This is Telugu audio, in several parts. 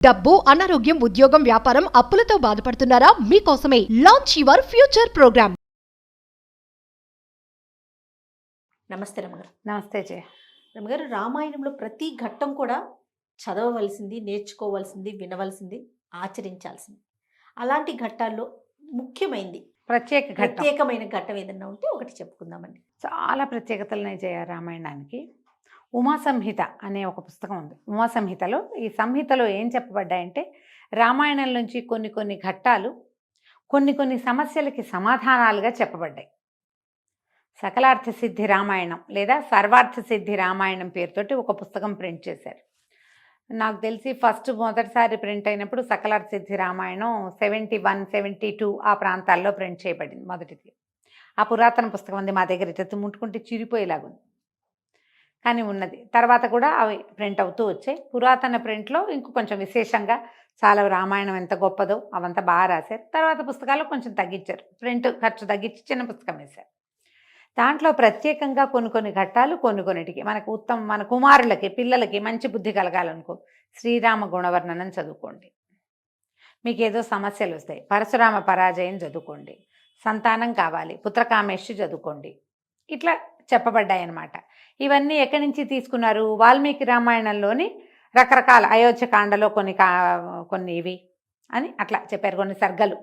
డబ్బు, అనారోగ్యం, ఉద్యోగం, వ్యాపారం, అప్పులతో బాధపడుతున్నారా? మీకోసమే లాంచ్ యువర్ ఫ్యూచర్ ప్రోగ్రామ్. నమస్తే రమగారు. నమస్తే జయ. రమగారు, రామాయణంలో ప్రతి ఘట్టం కూడా చదవవలసింది, నేర్చుకోవాల్సింది, వినవలసింది, ఆచరించాల్సింది. అలాంటి ఘట్టాల్లో ముఖ్యమైనది ప్రత్యేకమైన ఘట్టం ఏదన్నా ఉంటే ఒకటి చెప్పుకుందామండి. చాలా ప్రత్యేకతలున్నాయి జయ రామాయణానికి. ఉమా సంహిత అనే ఒక పుస్తకం ఉంది. ఉమా సంహితలో ఈ సంహితలో ఏం చెప్పబడ్డాయంటే రామాయణం నుంచి కొన్ని ఘట్టాలు కొన్ని సమస్యలకి సమాధానాలుగా చెప్పబడ్డాయి. సకలార్థ సిద్ధి రామాయణం లేదా సర్వార్థ సిద్ధి రామాయణం పేరుతోటి ఒక పుస్తకం ప్రింట్ చేశారు. నాకు తెలిసి మొదటిసారి ప్రింట్ అయినప్పుడు సకలార్థ సిద్ధి రామాయణం 71, 72 ఆ ప్రాంతాల్లో ప్రింట్ చేయబడింది మొదటిది. ఆ పురాతన పుస్తకం ఉంది మా దగ్గర, ఇట్లా ముట్టుకుంటే చిరిపోయేలాగుంది కానీ ఉన్నది. తర్వాత కూడా అవి ప్రింట్ అవుతూ వచ్చాయి. పురాతన ప్రింట్లో ఇంకో కొంచెం విశేషంగా చాలా రామాయణం ఎంత గొప్పదో అవంతా బాగా రాశారు. తర్వాత పుస్తకాలు కొంచెం తగ్గించారు, ప్రింట్ ఖర్చు తగ్గించి చిన్న పుస్తకం వేశారు. దాంట్లో ప్రత్యేకంగా కొన్ని ఘట్టాలు కొన్నిటికి మన కుమారులకి, పిల్లలకి మంచి బుద్ధి కలగాలనుకో శ్రీరామ గుణవర్ణనం చదువుకోండి. మీకు ఏదో సమస్యలు వస్తాయి, పరశురామ పరాజయం చదువుకోండి. సంతానం కావాలి, పుత్రకామేష్టి చదువుకోండి. ఇట్లా చెప్పబడ్డాయి అన్నమాట. ఇవన్నీ ఎక్కడి నుంచి తీసుకున్నారు? వాల్మీకి రామాయణంలోని రకరకాల అయోధ్యకాండలో కొన్ని ఇవి అని అట్లా చెప్పారు. కొన్ని సర్గలు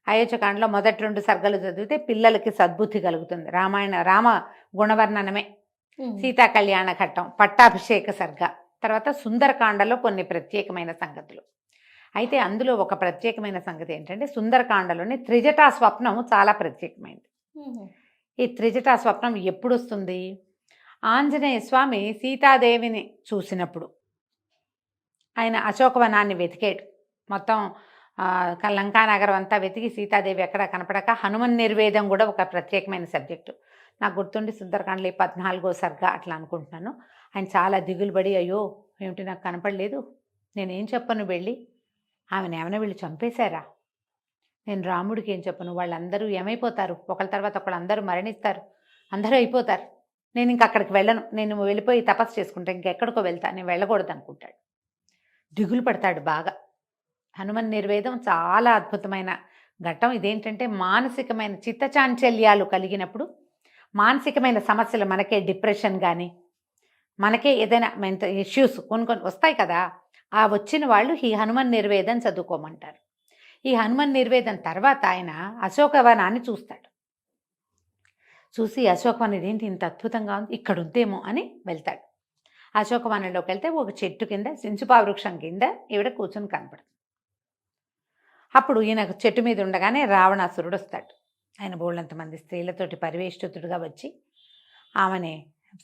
అయోధ్యకాండలో మొదటి 2 సర్గలు చదివితే పిల్లలకి సద్బుద్ధి కలుగుతుంది. రామ గుణవర్ణనమే. సీతా కళ్యాణ ఘట్టం, పట్టాభిషేక సర్గ, తర్వాత సుందరకాండలో కొన్ని ప్రత్యేకమైన సంగతులు. అయితే అందులో ఒక ప్రత్యేకమైన సంగతి ఏంటంటే సుందరకాండలోని త్రిజటా స్వప్నం చాలా ప్రత్యేకమైనది. ఈ త్రిజటా స్వప్నం ఎప్పుడు వస్తుంది? ఆంజనేయ స్వామి సీతాదేవిని చూసినప్పుడు ఆయన అశోకవనాన్ని వెతికాడు. మొత్తం లంకానగరం అంతా వెతికి సీతాదేవి ఎక్కడ కనపడక హనుమన్ నిర్వేదం కూడా ఒక ప్రత్యేకమైన సబ్జెక్టు. నాకు గుర్తుండి సుందరకాండలో 14వ సర్గ అట్లా అనుకుంటున్నాను. ఆయన చాలా దిగులు పడి, అయ్యో ఏమిటి నాకు కనపడలేదు, నేనేం చెప్పను వెళ్ళి, ఆమెను ఏమైనా వీళ్ళు చంపేశారా, నేను రాముడికి ఏం చెప్పను, వాళ్ళందరూ ఏమైపోతారు, ఒకళ్ళ తర్వాత ఒకళ్ళు అందరూ మరణిస్తారు, అందరూ అయిపోతారు, నేను ఇంక అక్కడికి వెళ్ళను, నేను వెళ్ళిపోయి తపస్సు చేసుకుంటా, ఇంకెక్కడికో వెళ్తా, నేను వెళ్ళకూడదు అనుకుంటాడు. దిగులు పడతాడు బాగా. హనుమన్ నిర్వేదం చాలా అద్భుతమైన ఘట్టం. ఇదేంటంటే మానసికమైన చిత్తచాంచల్యాలు కలిగినప్పుడు, మానసికమైన సమస్యలు, మనకే డిప్రెషన్ కానీ మనకే ఏదైనా మెంటల్ ఇష్యూస్ కొన్ని వస్తాయి కదా, ఆ వచ్చిన వాళ్ళు ఈ హనుమన్ నిర్వేదం చదువుకోమంటారు. ఈ హనుమన్ నిర్వేదం తర్వాత ఆయన అశోకవనాన్ని చూస్తాడు. చూసి అశోకవనం ఇదేంటి ఇంత అద్భుతంగా ఉంది, ఇక్కడ ఉందేమో అని వెళ్తాడు. అశోకవనంలోకి వెళ్తే ఒక చెట్టు కింద, సించుపా వృక్షం కింద ఈవిడ కూర్చొని కనపడుతుంది. అప్పుడు ఈయన చెట్టు మీద ఉండగానే రావణాసురుడు వస్తాడు. ఆయన బోళ్ళంతమంది స్త్రీలతోటి పరివేష్టితుడుగా వచ్చి ఆమెని,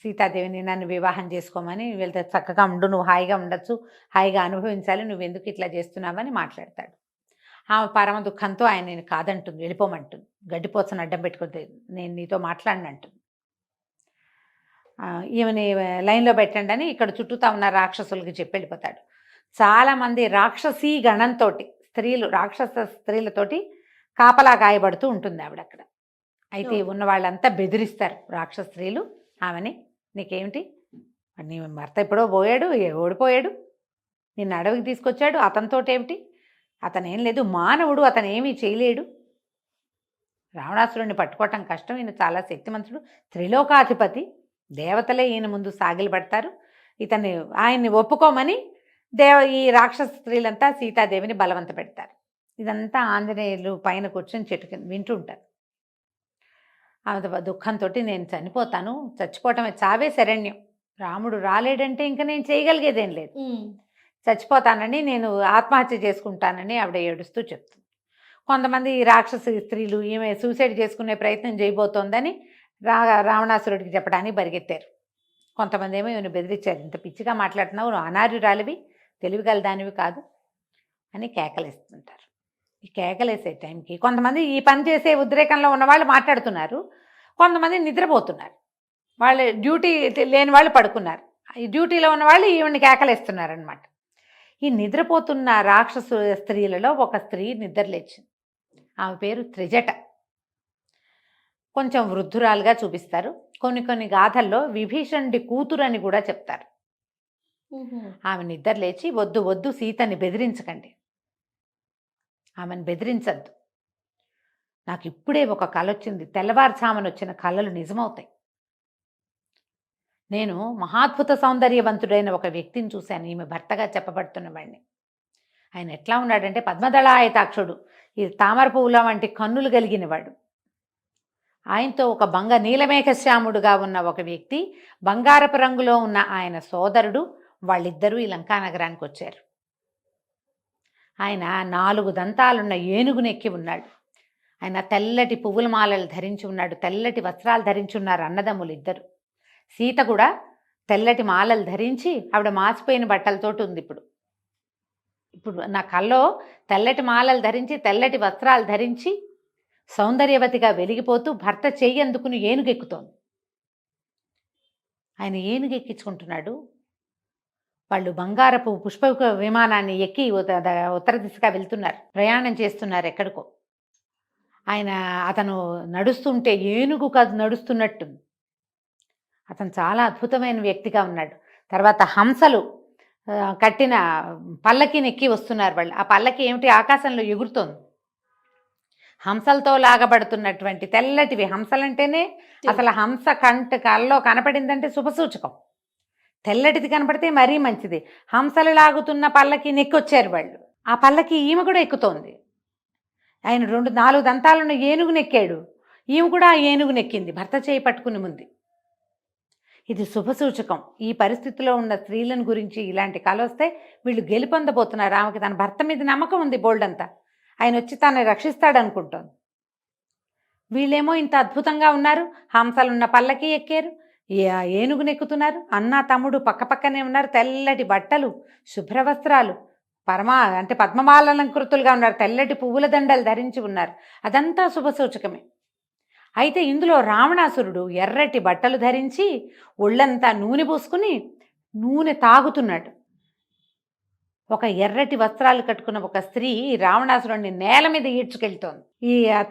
సీతాదేవిని నన్ను వివాహం చేసుకోమని, వెళ్తే చక్కగా ఉండు, నువ్వు హాయిగా ఉండొచ్చు, హాయిగా అనుభవించాలి, నువ్వు ఎందుకు ఇట్లా చేస్తున్నావని మాట్లాడతాడు. ఆమె పరమ దుఃఖంతో ఆయన నేను కాదంటుంది, వెళ్ళిపోమంటుంది, గడ్డిపోచను అడ్డం పెట్టుకుంటే నేను నీతో మాట్లాడినంటుంది. ఈమెని లైన్లో పెట్టండి అని ఇక్కడ చుట్టూతా ఉన్న రాక్షసులకి చెప్పి వెళ్ళిపోతాడు. చాలామంది రాక్షసీ గణంతో రాక్షస స్త్రీలతోటి కాపలా గాయపడుతూ ఉంటుంది ఆవిడ అక్కడ. అయితే ఉన్న వాళ్ళంతా బెదిరిస్తారు రాక్షస స్త్రీలు ఆమెని, నీకేమిటి, నీ భర్త ఎప్పుడో పోయాడు, ఓడిపోయాడు, నిన్ను అడవికి తీసుకొచ్చాడు, అతనితోటేమిటి, అతనేం లేదు, మానవుడు, అతను ఏమీ చేయలేడు, రావణాసురుడిని పట్టుకోవటం కష్టం, ఈయన చాలా శక్తిమంతుడు, త్రిలోకాధిపతి, దేవతలే ఈయన ముందు సాగిలపడతారు, ఆయన్ని ఒప్పుకోమని ఈ రాక్షస స్త్రీలంతా సీతాదేవిని బలవంత పెడతారు. ఇదంతా ఆంజనేయులు పైన కూర్చొని చెట్టు కింద వింటూ ఉంటారు. ఆమె దుఃఖంతో నేను చనిపోతాను, చచ్చిపోవటమే, చావే శరణ్యం, రాముడు రాలేడంటే ఇంకా నేను చేయగలిగేదేం లేదు, చచ్చిపోతానని, నేను ఆత్మహత్య చేసుకుంటానని ఆవిడ ఏడుస్తూ చెప్తుంది. కొంతమంది రాక్షస స్త్రీలు ఈమె సూసైడ్ చేసుకునే ప్రయత్నం చేయబోతోందని రావణాసురుడికి చెప్పడానికి పరిగెత్తారు. కొంతమంది ఏమో ఈమెను బెదిరించారు, ఇంత పిచ్చిగా మాట్లాడుతున్నావు, నువ్వు అనార్యురాలివి, తెలివిగల దానివి కాదు అని కేకలేస్తుంటారు. ఈ కేకలేసే టైంకి కొంతమంది ఈ పని చేసే ఉద్రేకంలో ఉన్న వాళ్ళు మాట్లాడుతున్నారు, కొంతమంది నిద్రపోతున్నారు, వాళ్ళు డ్యూటీ లేని వాళ్ళు పడుకున్నారు, ఈ డ్యూటీలో ఉన్న వాళ్ళు ఈవిని కేకలేస్తున్నారనమాట. ఈ నిద్రపోతున్న రాక్షసు స్త్రీలలో ఒక స్త్రీ నిద్రలేచింది. ఆమె పేరు త్రిజట. కొంచెం వృద్ధురాలుగా చూపిస్తారు. కొన్ని గాథల్లో విభీషణుడి కూతురు అని కూడా చెప్తారు. ఆమె నిద్ర లేచి, వద్దు వద్దు, సీతని బెదిరించకండి, ఆమెను బెదిరించద్దు, నాకు ఇప్పుడే ఒక కల వచ్చింది, తెల్లవారుజామున వచ్చిన కళలు నిజమవుతాయి, నేను మహాద్భుత సౌందర్యవంతుడైన ఒక వ్యక్తిని చూశాను, ఈమె భర్తగా చెప్పబడుతున్నవాడిని. ఆయన ఎట్లా ఉన్నాడంటే పద్మదళాయతాక్షుడు, ఈ తామర పువ్వుల వంటి కన్నులు కలిగినవాడు. ఆయనతో ఒక నీలమేఘశ్యాముడుగా ఉన్న ఒక వ్యక్తి, బంగారపు రంగులో ఉన్న ఆయన సోదరుడు, వాళ్ళిద్దరూ ఈ లంకానగరానికి వచ్చారు. ఆయన 4 దంతాలున్న ఏనుగునెక్కి ఉన్నాడు. ఆయన తెల్లటి పువ్వుల మాలలు ధరించి ఉన్నాడు, తెల్లటి వస్త్రాలు ధరించి ఉన్నారు అన్నదమ్ములు ఇద్దరు. సీత కూడా తెల్లటి మాలలు ధరించి, ఆవిడ మాసిపోయిన బట్టలతోటి ఉంది. ఇప్పుడు నా కల్లో తెల్లటి మాలలు ధరించి, తెల్లటి వస్త్రాలు ధరించి, సౌందర్యవతిగా వెలిగిపోతూ భర్త చెయ్యి అందుకుని ఏనుగెక్కుతోంది. ఆయన ఏనుగెక్కించుకుంటున్నాడు. వాళ్ళు బంగారపు పుష్ప విమానాన్ని ఎక్కి ఉత్తర దిశగా వెళ్తున్నారు, ప్రయాణం చేస్తున్నారు ఎక్కడికో. అతను నడుస్తుంటే ఏనుగు నడుస్తున్నట్టు, అతను చాలా అద్భుతమైన వ్యక్తిగా ఉన్నాడు. తర్వాత హంసలు కట్టిన పల్లకిని ఎక్కి వస్తున్నారు వాళ్ళు. ఆ పల్లకి ఏమిటి, ఆకాశంలో ఎగురుతోంది. హంసలతో లాగబడుతున్నటువంటి తెల్లటివి, హంసలంటేనే అసలు హంస కల్లో కనపడిందంటే శుభసూచకం. తెల్లటిది కనపడితే మరీ మంచిది. హంసలు లాగుతున్న పల్లకి నెక్కొచ్చారు వాళ్ళు. ఆ పల్లకి ఈమె కూడా ఎక్కుతోంది. ఆయన 4 దంతాలున్న ఏనుగునెక్కాడు, ఈమె కూడా ఆ ఏనుగునెక్కింది భర్త చేయి పట్టుకుని ముందు. ఇది శుభసూచకం. ఈ పరిస్థితిలో ఉన్న స్త్రీలను గురించి ఇలాంటి కల వస్తే వీళ్ళు గెలుపొందబోతున్నారు. ఆమెకి తన భర్త మీద నమ్మకం ఉంది బోల్డంతా, ఆయన వచ్చి తనని రక్షిస్తాడనుకుంటోంది. వీళ్ళేమో ఇంత అద్భుతంగా ఉన్నారు, హంసలున్న పల్లకి ఎక్కారు, ఏనుగునెక్కుతున్నారు. అన్న తమ్ముడు పక్కపక్కనే ఉన్నారు, తెల్లటి బట్టలు, శుభ్రవస్త్రాలు, అంటే పద్మమాలంకృతులుగా ఉన్నారు, తెల్లటి పువ్వుల దండలు ధరించి ఉన్నారు. అదంతా శుభసూచకమే. అయితే ఇందులో రావణాసురుడు ఎర్రటి బట్టలు ధరించి ఒళ్ళంతా నూనె పూసుకుని నూనె తాగుతున్నాడు. ఒక ఎర్రటి వస్త్రాలు కట్టుకున్న ఒక స్త్రీ రావణాసురుడిని నేల మీద ఈడ్చుకెళ్తోంది.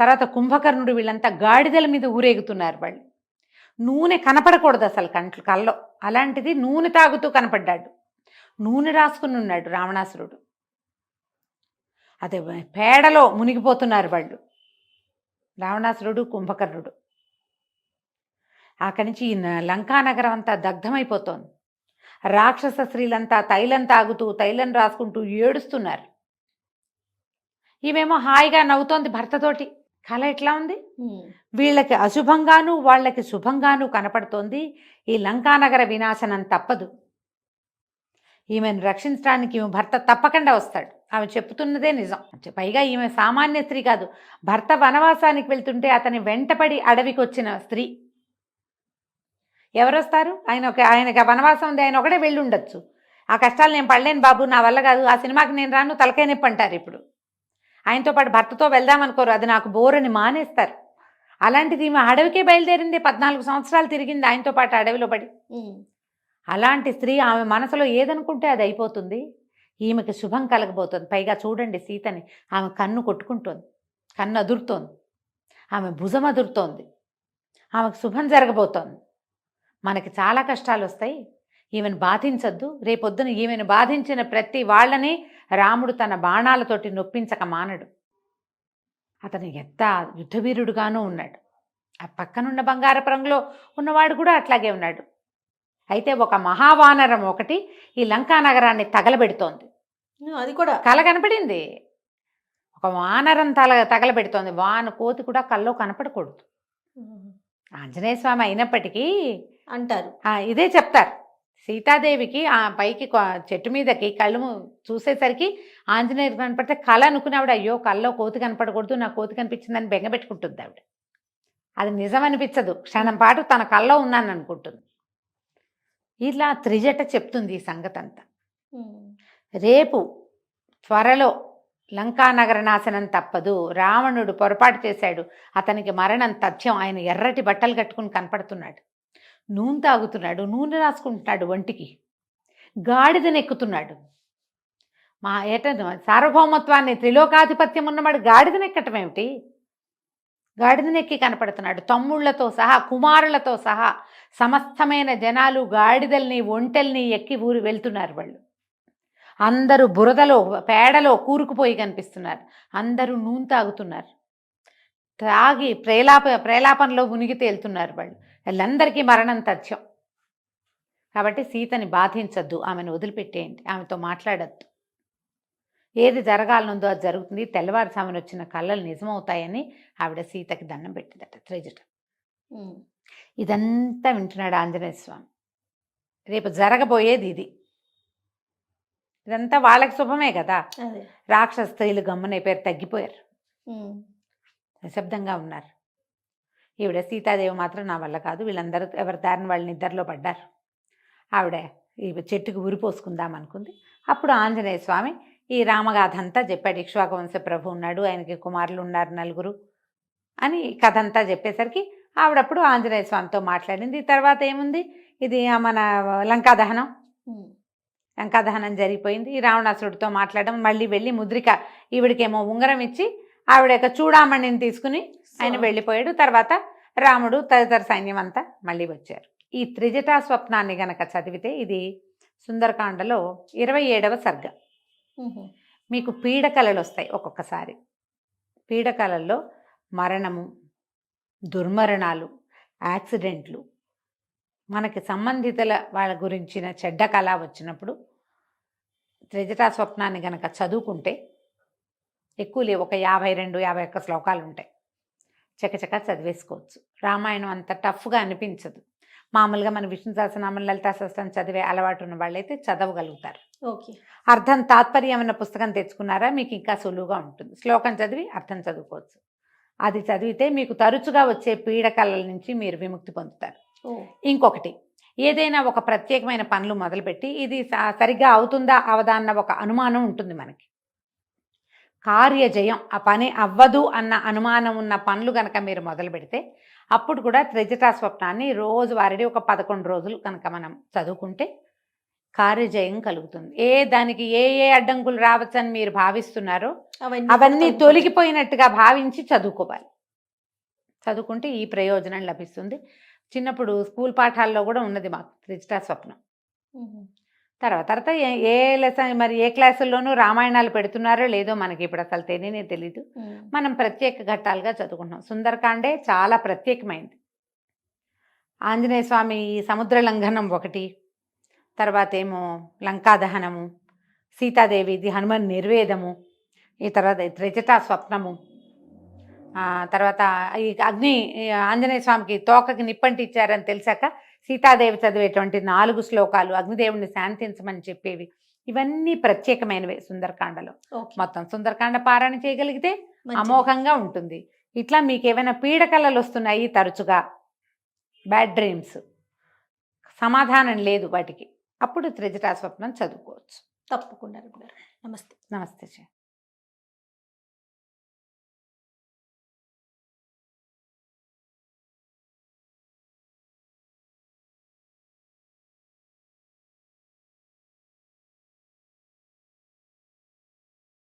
తర్వాత కుంభకర్ణుడు, వీళ్ళంతా గాడిదల మీద ఊరేగుతున్నారు. వాళ్ళు నూనె కనపడకూడదు అసలు కల్లో, అలాంటిది నూనె తాగుతూ కనపడ్డాడు. నూనె రాసుకుని ఉన్నాడు రావణాసురుడు. అదే పేడలో మునిగిపోతున్నారు వాళ్ళు, రావణాసురుడు, కుంభకర్ణుడు. అక్కడి నుంచి లంకానగరం అంతా దగ్ధమైపోతోంది. రాక్షస స్త్రీలంతా తైలం తాగుతూ, తైలం రాసుకుంటూ ఏడుస్తున్నారు. ఈమెమో హాయిగా నవ్వుతోంది భర్తతోటి. కళ ఎట్లా ఉంది, వీళ్ళకి అశుభంగాను వాళ్ళకి శుభంగాను కనపడుతోంది. ఈ లంకానగర వినాశనం తప్పదు. ఈమెను రక్షించడానికి ఈమె భర్త తప్పకుండా వస్తాడు. ఆమె చెప్తున్నదే నిజం. పైగా ఈమె సామాన్య స్త్రీ కాదు, భర్త వనవాసానికి వెళ్తుంటే అతని వెంటపడి అడవికి వచ్చిన స్త్రీ. ఎవరొస్తారు, ఆయనకి వనవాసం ఉంది, ఆయన ఒకటే వెళ్ళి ఉండొచ్చు. ఆ కష్టాలు నేను పడలేను బాబు, నా వల్ల కాదు, ఆ సినిమాకి నేను రాను, తలకాయ నొప్పి అంటారు. ఇప్పుడు ఆయనతో పాటు భర్తతో వెళ్దామనుకోరు, అది నాకు బోరని మానేస్తారు. అలాంటిది ఈమె అడవికే బయలుదేరింది, 14 సంవత్సరాలు తిరిగింది ఆయనతో పాటు అడవిలో పడి. అలాంటి స్త్రీ ఆమె మనసులో ఏదనుకుంటే అది అయిపోతుంది. ఈమెకి శుభం కలగబోతుంది. పైగా చూడండి సీతని, ఆమె కన్ను కొట్టుకుంటోంది, కన్ను అదురుతోంది, ఆమె భుజం అదురుతోంది, ఆమెకు శుభం జరగబోతోంది. మనకి చాలా కష్టాలు వస్తాయి, ఈమెను బాధించద్దు. రేపొద్దున ఈమెను బాధించిన ప్రతి వాళ్ళని రాముడు తన బాణాలతోటి నొప్పించక మానడు. అతను ఎంత యుద్ధవీరుడుగానూ ఉన్నాడు. ఆ పక్కనున్న బంగారపు రంగులో ఉన్నవాడు కూడా అట్లాగే ఉన్నాడు. అయితే ఒక మహావానరం ఒకటి ఈ లంకానగరాన్ని తగలబెడుతోంది. అది కూడా కల కనపడింది. ఒక వానరం తగలబెడుతోంది. కోతి కూడా కల్లో కనపడకూడదు. ఆంజనేయ స్వామి అయినప్పటికీ అంటారు, ఇదే చెప్తారు. సీతాదేవికి ఆ పైకి చెట్టు మీదకి కళ్ళు చూసేసరికి ఆంజనేయుడు కనపడితే కళ అనుకుని ఆవిడ, అయ్యో కల్లో కోతి కనపడకూడదు, నా కోతి కనిపించిందని బెంగపెట్టుకుంటుంది ఆవిడ. అది నిజం అనిపించదు, క్షణం పాటు తన కల్లో ఉన్నాను అనుకుంటుంది. ఇలా త్రిజట చెప్తుంది ఈ సంగతి అంతా. రేపు త్వరలో లంకానగర నాశనం తప్పదు. రావణుడు పొరపాటు చేశాడు, అతనికి మరణం తథ్యం. ఆయన ఎర్రటి బట్టలు కట్టుకుని కనపడుతున్నాడు, నూనె తాగుతున్నాడు, నూనె రాసుకుంటున్నాడు ఒంటికి, గాడిదనెక్కుతున్నాడు. సార్వభౌమత్వాన్ని, త్రిలోకాధిపత్యం ఉన్నవాడు గాడిదనెక్కటం ఏమిటి? గాడిదనెక్కి కనపడుతున్నాడు, తమ్ముళ్లతో సహా కుమారులతో సహా సమస్తమైన జనాలు గాడిదల్ని ఒంటెల్ని ఎక్కి ఊరు వెళ్తున్నారు. వాళ్ళు అందరూ బురదలో పేడలో కూరుకుపోయి కనిపిస్తున్నారు. అందరూ నూనె తాగుతున్నారు, తాగి ప్రేలాపనలో మునిగి తేలుతున్నారు. వాళ్ళందరికీ మరణం తథ్యం. కాబట్టి సీతని బాధించద్దు, ఆమెను వదిలిపెట్టేయండి, ఆమెతో మాట్లాడద్దు. ఏది జరగాలనుందో అది జరుగుతుంది, తెల్లవారుసామున వచ్చిన కళ్ళలు నిజమవుతాయని ఆవిడ సీతకి దండం పెట్టిందట త్రిజట. ఇదంతా వింటున్నాడు ఆంజనేయ స్వామి. రేపు జరగబోయేది ఇది. ఇదంతా వాళ్ళకి శుభమే కదా. రాక్షస స్త్రీలు గమ్మునైపోయారు, తగ్గిపోయారు, నిశ్శబ్దంగా ఉన్నారు. ఈవిడ సీతాదేవి మాత్రం నా వల్ల కాదు, వీళ్ళందరూ ఎవరి దారిని వాళ్ళ నిద్రలో పడ్డారు. ఆవిడ ఈ చెట్టుకు ఉరిపోసుకుందాం అనుకుంది. అప్పుడు ఆంజనేయ స్వామి ఈ రామగాథ అంతా చెప్పాడు. ఇక్ష్వాకు వంశ ప్రభు ఉన్నాడు, ఆయనకి కుమారులు ఉన్నారు 4 అని కథ అంతా చెప్పేసరికి ఆవిడప్పుడు ఆంజనేయ స్వామితో మాట్లాడింది. తర్వాత ఏముంది, ఇది మన లంకాదహనం జరిగిపోయింది. ఈ రావణాసురుడితో మాట్లాడడం, మళ్ళీ వెళ్ళి ముద్రిక ఈవిడికేమో ఉంగరం ఇచ్చి ఆవిడ యొక్క చూడామణిని తీసుకుని ఆయన వెళ్ళిపోయాడు. తర్వాత రాముడు తదితర సైన్యం అంతా మళ్ళీ వచ్చారు. ఈ త్రిజటా స్వప్నాన్ని గనక చదివితే ఇది సుందరకాండలో 27వ సర్గ. మీకు పీడకలలు వస్తాయి ఒక్కొక్కసారి. పీడకలల్లో మరణము, దుర్మరణాలు, యాక్సిడెంట్లు, మనకి సంబంధితుల వాళ్ళ గురించిన చెడ్డ కళ వచ్చినప్పుడు త్రిజటా స్వప్నాన్ని గనక చదువుకుంటే ఎక్కువ లేవు, ఒక 52-51 శ్లోకాలు ఉంటాయి. చకచకా చదివేసుకోవచ్చు. రామాయణం అంత టఫ్గా అనిపించదు. మామూలుగా మన విష్ణు సహస్రనామం, లలితా సహస్రం చదివే అలవాటు ఉన్న వాళ్ళైతే చదవగలుగుతారు. అర్థం తాత్పర్యం అన్న పుస్తకం తెచ్చుకున్నారా మీకు ఇంకా సులువుగా ఉంటుంది. శ్లోకం చదివి అర్థం చదువుకోవచ్చు. అది చదివితే మీకు తరచుగా వచ్చే పీడకలల నుంచి మీరు విముక్తి పొందుతారు. ఇంకొకటి, ఏదైనా ఒక ప్రత్యేకమైన పనులు మొదలుపెట్టి ఇది సరిగ్గా అవుతుందా అవదా అన్న ఒక అనుమానం ఉంటుంది మనకి. కార్యజయం, ఆ పని అవ్వదు అన్న అనుమానం ఉన్న పనులు కనుక మీరు మొదలు పెడితే అప్పుడు కూడా త్రిజటా స్వప్నాన్ని రోజువారీ ఒక 11 రోజులు కనుక మనం చదువుకుంటే కార్యజయం కలుగుతుంది. దానికి ఏ అడ్డంకులు రావచ్చని మీరు భావిస్తున్నారో అవన్నీ తొలగిపోయినట్టుగా భావించి చదువుకోవాలి. చదువుకుంటే ఈ ప్రయోజనం లభిస్తుంది. చిన్నప్పుడు స్కూల్ పాఠాల్లో కూడా ఉన్నది మాకు త్రిజటా స్వప్నం. తర్వాత ఏ లెసన్ మరి ఏ క్లాసుల్లోనూ రామాయణాలు పెడుతున్నారో లేదో మనకి ఇప్పుడు అసలు తెలీదు. మనం ప్రత్యేక ఘట్టాలుగా చదువుకుంటున్నాం. సుందరకాండే చాలా ప్రత్యేకమైంది. ఆంజనేయ స్వామి సముద్ర లంఘనం ఒకటి, తర్వాత ఏమో లంకాదహనము, సీతాదేవిది హనుమన్ నిర్వేదము, ఈ తర్వాత త్రిజటా స్వప్నము, తర్వాత ఈ ఆంజనేయ స్వామికి తోకకి నిప్పంటిచ్చారని తెలిసాక సీతాదేవి చదివేటువంటి 4 శ్లోకాలు అగ్నిదేవుని శాంతించమని చెప్పేవి, ఇవన్నీ ప్రత్యేకమైనవే సుందరకాండలో. మొత్తం సుందరకాండ పారాయణ చేయగలిగితే అమోఘంగా ఉంటుంది. ఇట్లా మీకు ఏమైనా పీడకలలు వస్తున్నాయి తరచుగా, బ్యాడ్ డ్రీమ్స్, సమాధానం లేదు వాటికి, అప్పుడు త్రిజటా స్వప్నం చదువుకోవచ్చు. తప్పకుండా. నమస్తే. నమస్తే.